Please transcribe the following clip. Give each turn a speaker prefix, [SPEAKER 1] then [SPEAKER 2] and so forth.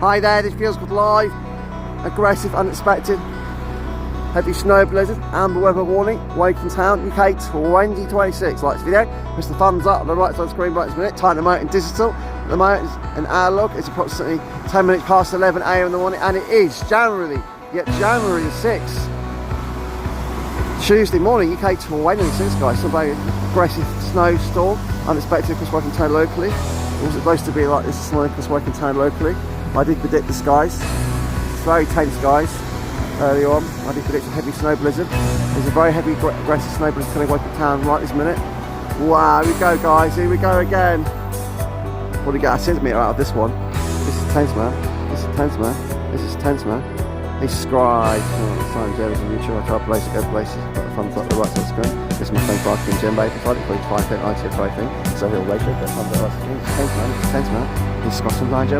[SPEAKER 1] Hi there, this feels good live. Aggressive, unexpected. Heavy snow blizzard, amber weather warning. Woking Town, UK 2026. Like this video, press the thumbs up on the right side of the screen right this minute. Tighten the remote in digital. The remote is an analog. It's approximately 10 minutes past 11 AM in the morning, and it is January the 6th. Tuesday morning, UK 26, guys. So very aggressive snowstorm. Unexpected across Woking Town locally. It wasn't supposed to be like this this morning across Woking Town locally. I did predict the skies. It's very tense, guys. Early on, I did predict a heavy snow blizzard. There's a very heavy, aggressive snow blizzard coming Woking Town right this minute. Wow, here we go, guys. Here we go again. Probably get a centimetre out of this one. This is tense, man. This is tense, man. This is tense, man. Subscribe. Sign Jerry's on YouTube. I try places, go places. Got the thumbs up the right side of the screen. This is my friend Barky and Jim Baker. If I didn't put 5 IT everything. So he'll wake up. Thumbs up the right side of the screen. It's tense, man. It's tense, man. This is Scott from Blind Jim.